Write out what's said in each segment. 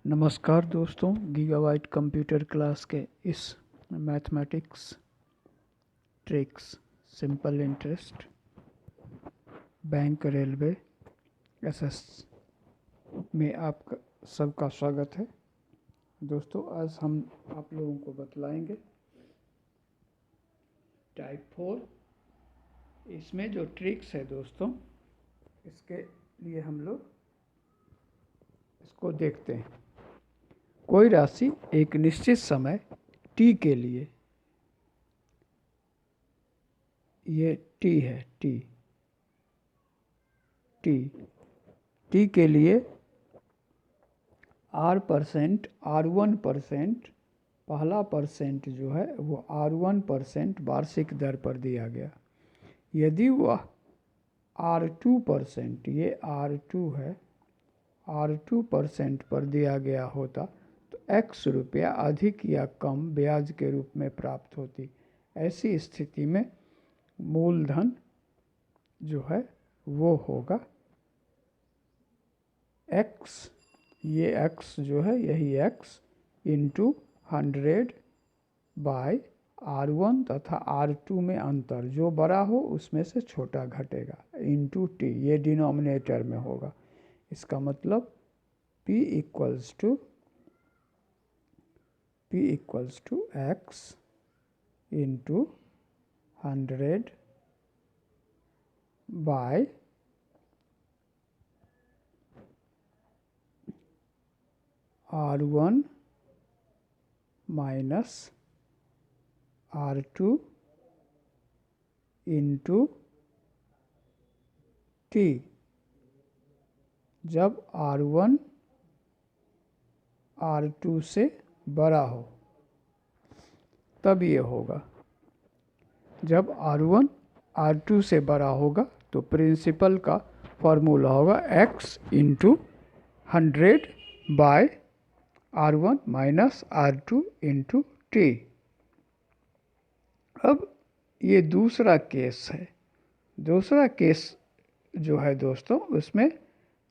नमस्कार दोस्तों, gigabyte computer class के इस mathematics tricks simple interest bank railway SS में आपका सबका स्वागत है। दोस्तों, आज हम आप लोगों को बतलाएंगे टाइप 4। इसमें जो ट्रिक्स है दोस्तों, इसके लिए हम लोग इसको देखते हैं। कोई राशि एक निश्चित समय t के लिए, ये t है, t के लिए R1% पहला परसेंट जो है वो R1% वार्षिक दर पर दिया गया। यदि वह R2%, ये R2 है, R2% पर दिया गया होता तो X रुपया अधिक या कम ब्याज के रूप में प्राप्त होती। ऐसी स्थिति में मूलधन जो है वो होगा X, ये X जो है यही X इंटू 100 बाय R1 तथा R2 में अंतर जो बड़ा हो उसमें से छोटा घटेगा इंटू T, ये डिनोमिनेटर में होगा। इसका मतलब P equals to X into 100 by R1 minus R2 into T। जब R1 R2 से बड़ा हो तब ये होगा। जब R1 R2 से बड़ा होगा तो प्रिंसिपल का फॉर्मूला होगा X into 100 by R1 minus R2 into T। अब ये दूसरा केस है। दूसरा केस जो है दोस्तों, उसमें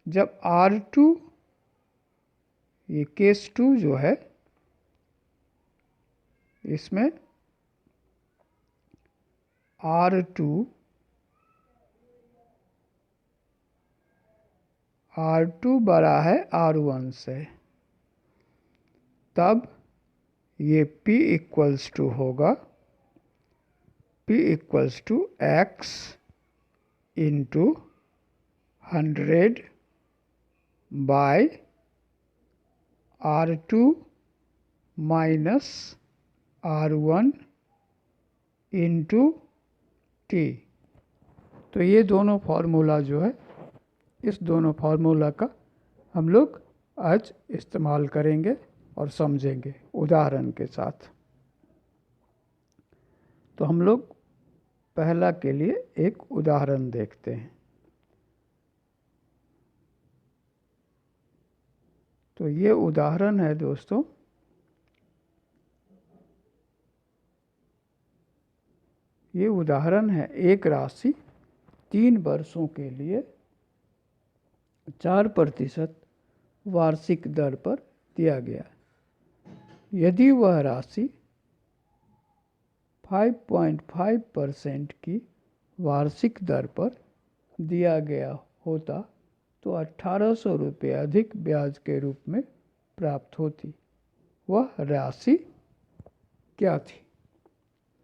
जब R2, ये केस 2 जो है, इसमें R2 बड़ा है R1 से, तब ये P इक्वल्स टू होगा P equals to X into 100 by R2 minus R1 into T। तो ये दोनों फार्मूला जो है, इस दोनों फार्मूला का हम लोग आज इस्तेमाल करेंगे और समझेंगे उदाहरण के साथ। तो हम लोग पहला के लिए एक उदाहरण देखते हैं। तो ये उदाहरण है दोस्तों, ये उदाहरण है एक राशि 3 वर्षों के लिए 4% वार्षिक दर पर दिया गया। यदि वह राशि 5.5% की वार्षिक दर पर दिया गया होता तो 1800 रुपये अधिक ब्याज के रूप में प्राप्त होती। वह राशि क्या थी?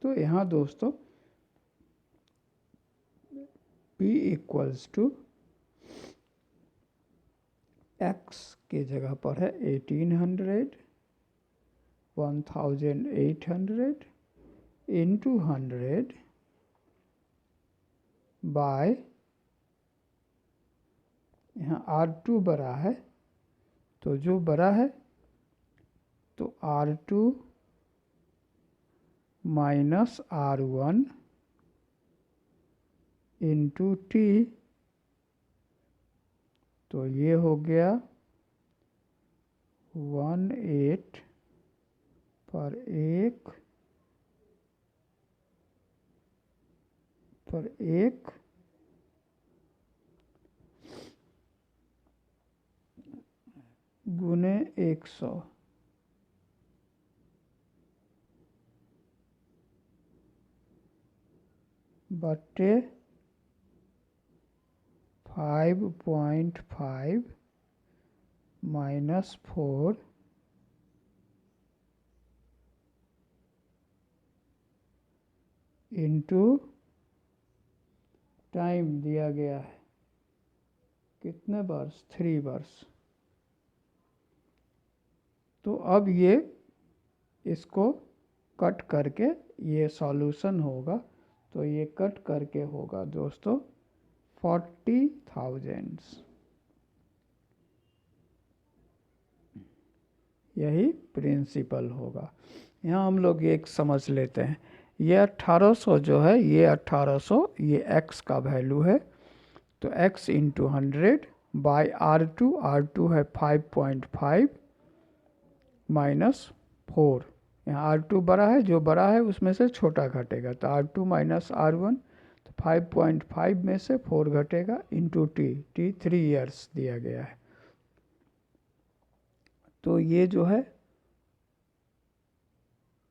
तो यहाँ दोस्तों P इक्वल्स टू X के जगह पर है 1800, 1800 इंटू 100 बाय, यहाँ R2 बड़ा है तो जो बड़ा है तो R2 minus R1 into T। तो ये हो गया 18 पर 1 2 गुने 100 बट्टे 5.5 माइनस 4 इंटू टाइम दिया गया है, कितने वर्ष, 3 वर्ष। तो अब ये इसको कट करके ये सॉल्यूशन होगा, तो ये कट करके होगा दोस्तों 40,000। यही प्रिंसिपल होगा। यहाँ हम लोग एक समझ लेते हैं, ये 1800 जो है, ये 1800 ये x का वैल्यू है, तो x इंटू 100 बाई R2 है 5.5 माइनस 4। यहाँ R2 बड़ा है, जो बड़ा है उसमें से छोटा घटेगा, तो R2 माइनस R1, तो 5.5 में से 4 घटेगा इंटू t 3 ईयर्स दिया गया है। तो ये जो है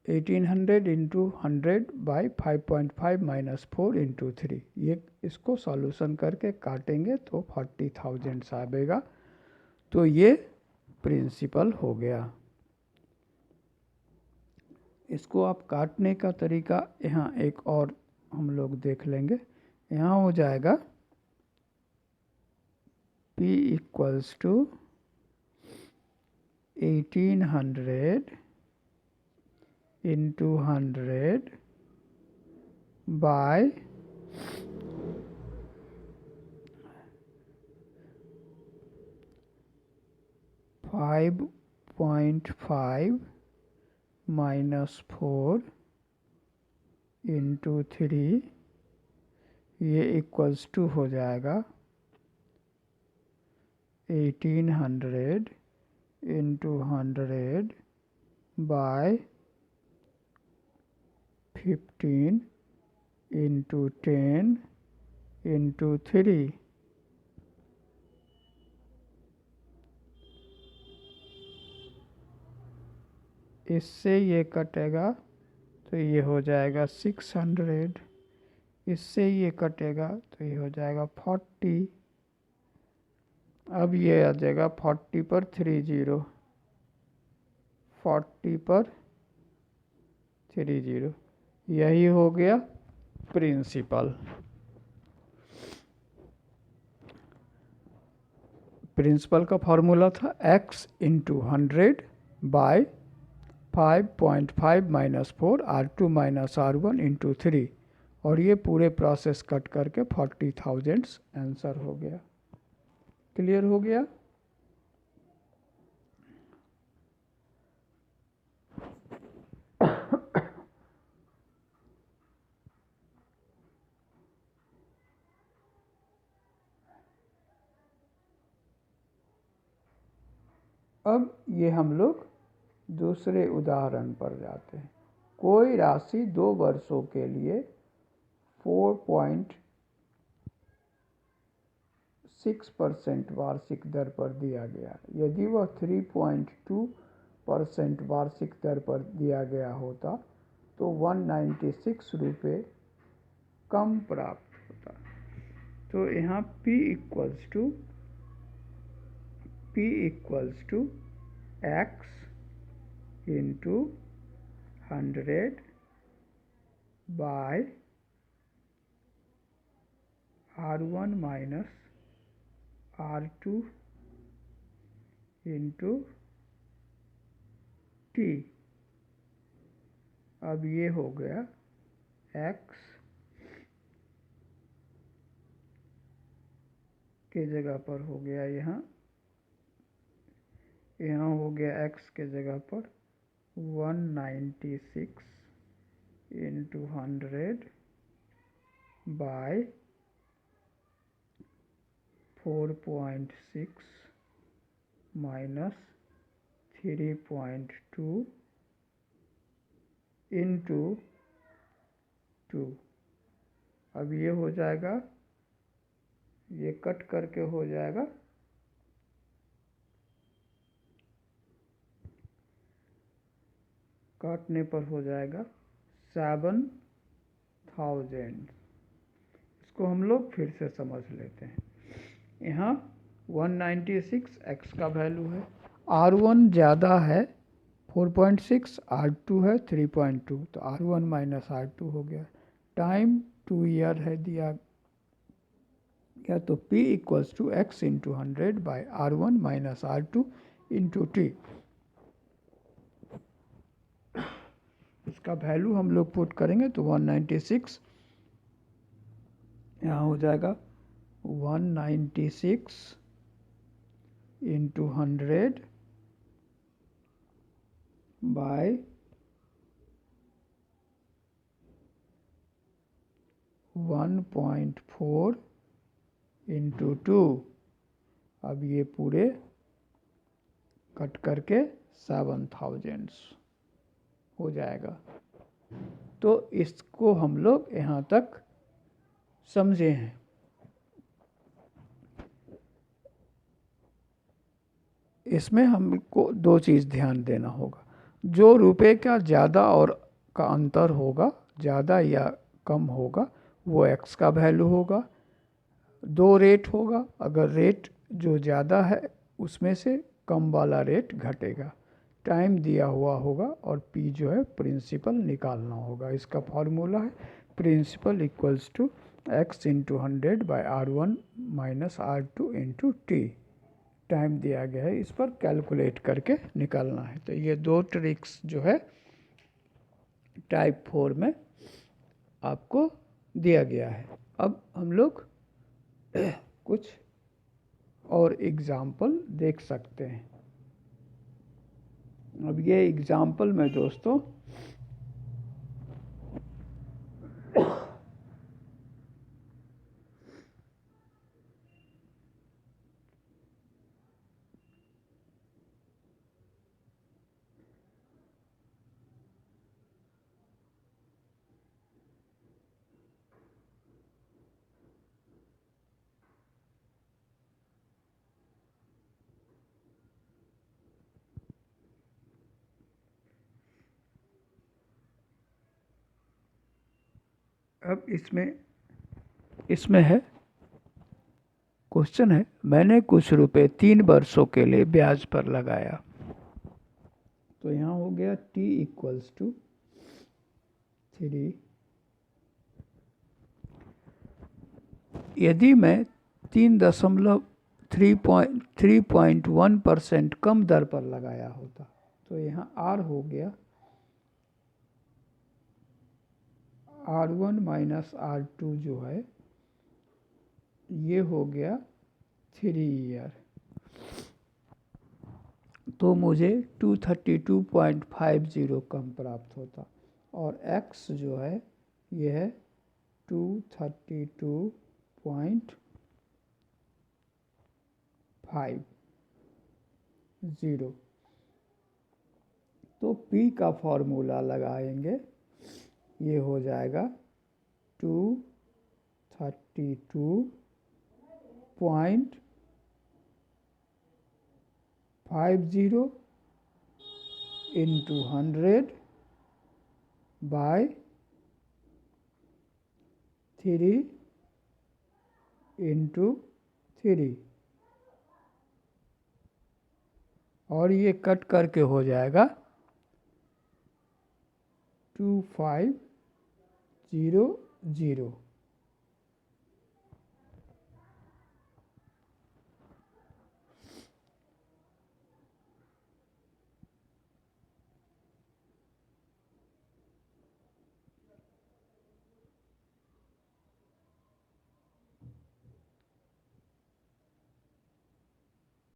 1800 इंटू 100 बाई 5.5 माइनस 4 इंटू 3, ये इसको सॉल्यूशन करके काटेंगे तो 40,000 आएगा। तो ये प्रिंसिपल हो गया। इसको आप काटने का तरीका यहाँ एक और हम लोग देख लेंगे। यहाँ हो जाएगा P equals to 1800 into 100 by 5.5 minus 4 into 3, ये इक्वल्स टू हो जाएगा 1800 इंटू 100 बाय 15 इंटू 10 इंटू 3। इससे ये कटेगा तो ये हो जाएगा 600, इससे ये कटेगा तो ये हो जाएगा 40। अब ये आ जाएगा 40 पर 30, 40 पर 30, यही हो गया प्रिंसिपल। प्रिंसिपल का फॉर्मूला था x into 100 by 5.5 minus 4 R2 minus R1 into 3, और ये पूरे प्रोसेस कट करके 40,000 आंसर हो गया। क्लियर हो गया? अब ये हम लोग दूसरे उदाहरण पर जाते हैं। कोई राशि 2 वर्षों के लिए 4.6% वार्षिक दर पर दिया गया। यदि वह 3.2% वार्षिक दर पर दिया गया होता तो 196 रुपये कम प्राप्त होता। तो यहाँ P equals to x into 100 by R1 minus R2 into t। अब ये हो गया x के जगह पर हो गया यहाँ हो गया x के जगह पर 196 इंटू 100 बाय 4.6 माइनस 3.2 इंटू 2। अब ये हो जाएगा, ये कट करके हो जाएगा काटने पर हो जाएगा 7000। इसको हम लोग फिर से समझ लेते हैं। यहाँ 196 x का वैल्यू है, R1 ज़्यादा है 4.6, R2 है 3.2, तो R1 माइनस R2 हो गया। टाइम 2 ईयर है दिया गया, तो P equals to x into 100 by R1 minus R2 into T। इसका वैल्यू हम लोग पुट करेंगे तो 196 यहाँ हो जाएगा 196 इंटू 100 बाय 1.4 इंटू 2। अब ये पूरे कट करके 7000 हो जाएगा। तो इसको हम लोग यहाँ तक समझे हैं। इसमें हमको दो चीज़ ध्यान देना होगा। जो रुपए का ज़्यादा और का अंतर होगा, ज़्यादा या कम होगा, वो x का वैल्यू होगा। दो रेट होगा, अगर रेट जो ज़्यादा है उसमें से कम वाला रेट घटेगा। टाइम दिया हुआ होगा और p जो है प्रिंसिपल निकालना होगा। इसका फॉर्मूला है principal equals to x into 100 by R1 minus R2 into T. Time दिया गया है, इस पर कैलकुलेट करके निकालना है। तो ये दो ट्रिक्स जो है टाइप 4 में आपको दिया गया है। अब हम लोग कुछ और एग्जाम्पल देख सकते हैं। अब ये एग्जाम्पल में दोस्तों अब इसमें है क्वेश्चन है, मैंने कुछ रुपए 3 वर्षों के लिए ब्याज पर लगाया। तो यहाँ हो गया t इक्वल्स टू 3। यदि मैं 3.1% कम दर पर लगाया होता, तो यहाँ R हो गया R1 माइनस R2 जो है ये हो गया 3 ईयर, तो मुझे 232.50 कम प्राप्त होता। और x जो है ये है 232.50। तो P का फॉर्मूला लगाएंगे, ये हो जाएगा 232.50 इंटू 100 बाय 3 इंटू 3, और ये कट करके हो जाएगा 2500।